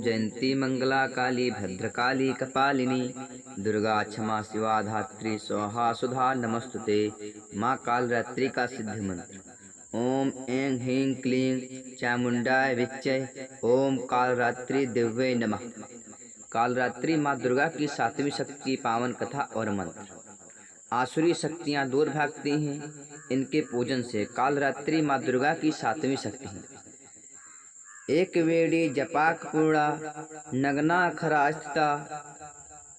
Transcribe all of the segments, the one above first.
जयंती मंगला काली भद्रकाली कपालिनी दुर्गा क्षमा शिवा धात्री स्वाहा सुधा नमस्तुते। माँ कालरात्रि का सिद्ध मंत्र। ओम ऐं ह्रीं क्लीं चामुंडाय विच्चय। ओम कालरात्रि दिव्ये नमः। कालरात्रि माँ दुर्गा की सातवीं शक्ति की पावन कथा और मंत्र। आसुरी शक्तियाँ दूर भागती हैं इनके पूजन से। कालरात्रि माँ दुर्गा की सातवीं शक्ति है। एक वेड़ी जपाक पूर्णा नग्ना खरा स्थिता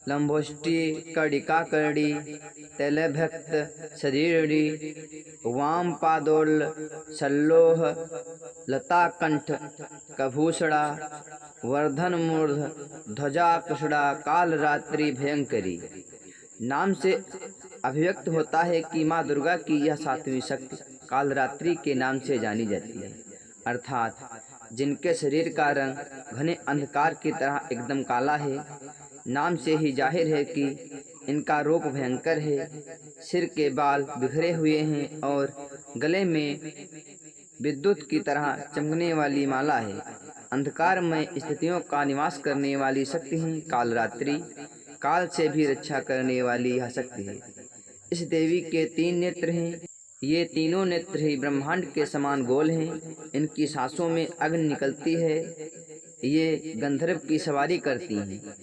लंबोष्टि कड़िका करड़ी तैलभक्त शरीरड़ी वाम पादोल सल्लोह लता कंठ कभूषणा वर्धन मूर्ध ध्वजा कृष्णा कालरात्रि भयंकरी। नाम से अभिव्यक्त होता है कि माँ दुर्गा की यह सातवीं शक्ति कालरात्रि के नाम से जानी जाती है, अर्थात जिनके शरीर का रंग घने अंधकार की तरह एकदम काला है। नाम से ही जाहिर है कि इनका रूप भयंकर है। सिर के बाल बिखरे हुए हैं और गले में विद्युत की तरह चमकने वाली माला है। अंधकार में स्थितियों का निवास करने वाली शक्ति है कालरात्रि। काल से भी रक्षा करने वाली यह शक्ति है। इस देवी के 3 नेत्र हैं। ये तीनों नेत्र ही ब्रह्मांड के समान गोल हैं। इनकी सांसों में अग्नि निकलती है। ये गंधर्व की सवारी करती हैं।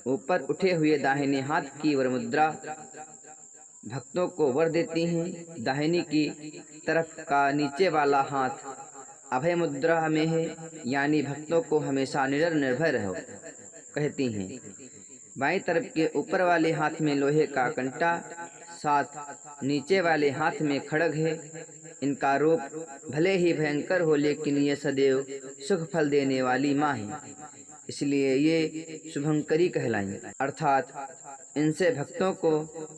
ऊपर उठे हुए दाहिने हाथ की वरमुद्रा भक्तों को वर देती हैं। दाहिनी की तरफ का नीचे वाला हाथ अभय मुद्रा में है, यानी भक्तों को हमेशा निडर निर्भय रहो कहती हैं। बाईं तरफ के ऊपर वाले हाथ में लोहे का कंटा, साथ नीचे वाले हाथ में खड्ग है। इनका रूप भले ही भयंकर हो, लेकिन ये सदैव सुख फल देने वाली माँ है, इसलिए ये शुभंकरी कहलाई। अर्थात इनसे भक्तों को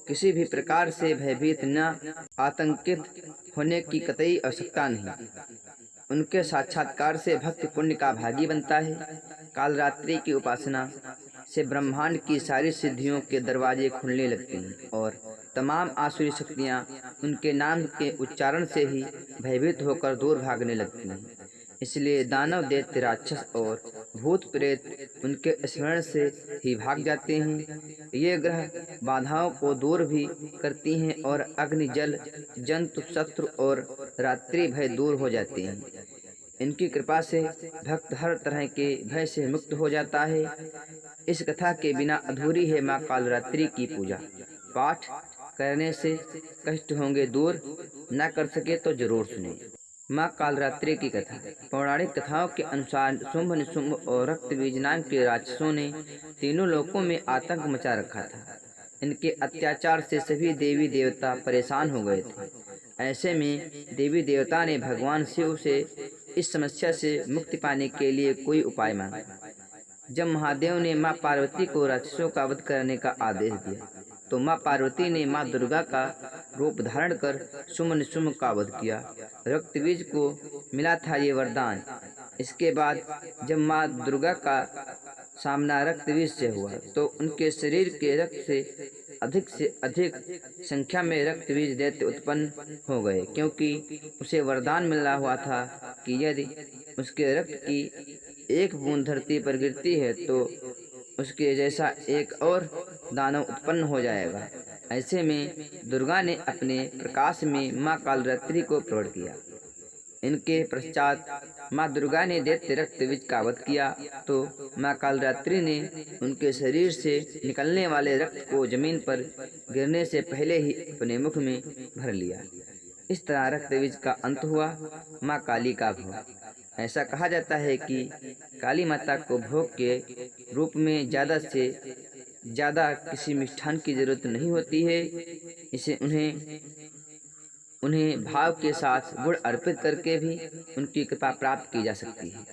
किसी भी प्रकार से भयभीत न आतंकित होने की कतई आवश्यकता नहीं। उनके साक्षात्कार से भक्त पुण्य का भागी बनता है। कालरात्रि की उपासना से ब्रह्मांड की सारी सिद्धियों के दरवाजे खुलने लगते हैं और तमाम आसुरी शक्तियाँ उनके नाम के उच्चारण से ही भयभीत होकर दूर भागने लगती हैं। इसलिए दानव दैत्य राक्षस और भूत प्रेत उनके स्मरण से ही भाग जाते हैं। ये ग्रह बाधाओं को दूर भी करती हैं और अग्नि जल जंतु शत्रु और रात्रि भय दूर हो जाते हैं। इनकी कृपा से भक्त हर तरह के भय से मुक्त हो जाता है। इस कथा के बिना अधूरी है माँ कालरात्रि की पूजा। पाठ करने से कष्ट होंगे दूर, न कर सके तो जरूर सुने। माँ कालरात्रि की कथा। पौराणिक कथाओं के अनुसार शुंभ निशुंभ और रक्तबीज नाम के राक्षसों ने तीनों लोकों में आतंक मचा रखा था। इनके अत्याचार से सभी देवी देवता परेशान हो गए थे। ऐसे में देवी देवता ने भगवान शिव से इस समस्या से मुक्ति पाने के लिए कोई उपाय मांगा। जब महादेव ने माँ पार्वती को राक्षसों का वध करने का आदेश दिया, तो माँ पार्वती ने माँ दुर्गा का रूप धारण कर शुंभ निशुंभ का वध किया। रक्तबीज को मिला था ये वरदान। इसके बाद जब माँ दुर्गा का सामना रक्तबीज से हुआ, तो उनके शरीर के रक्त से अधिक संख्या में रक्तबीज दैत्य उत्पन्न हो गए, क्योंकि उसे वरदान मिला हुआ था कि यदि उसके रक्त की एक बूंद धरती पर गिरती है तो उसके जैसा एक और दानव उत्पन्न हो जाएगा। ऐसे में दुर्गा ने अपने प्रकाश में माँ कालरात्रि को प्रकट किया। इनके पश्चात माँ दुर्गा ने दैत्य रक्तबीज का वध किया, तो माँ कालरात्रि ने उनके शरीर से निकलने वाले रक्त को जमीन पर गिरने से पहले ही अपने मुख में भर लिया। इस तरह रक्तबीज का अंत हुआ। माँ काली का भोग। ऐसा कहा जाता है कि काली माता को भोग के रूप में ज़्यादा से ज़्यादा किसी मिष्ठान की जरूरत नहीं होती है। इसे उन्हें भाव के साथ गुड़ अर्पित करके भी उनकी कृपा प्राप्त की जा सकती है।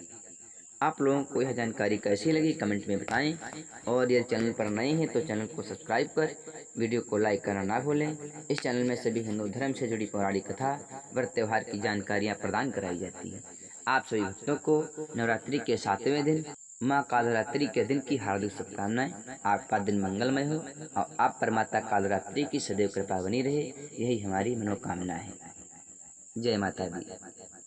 आप लोगों को यह जानकारी कैसी लगी कमेंट में बताएं, और यदि चैनल पर नए हैं तो चैनल को सब्सक्राइब कर वीडियो को लाइक करना ना भूलें। इस चैनल में सभी हिंदू धर्म से जुड़ी पौराणिक कथा, व्रत त्यौहार की जानकारियाँ प्रदान कराई जाती हैं। आप सभी भक्तों को नवरात्रि के 7वें दिन माँ कालरात्रि के दिन की हार्दिक शुभकामनाएं। आपका दिन मंगलमय हो और आप पर माता कालरात्रि की सदैव कृपा बनी रहे, यही हमारी मनोकामना है। जय माता दी।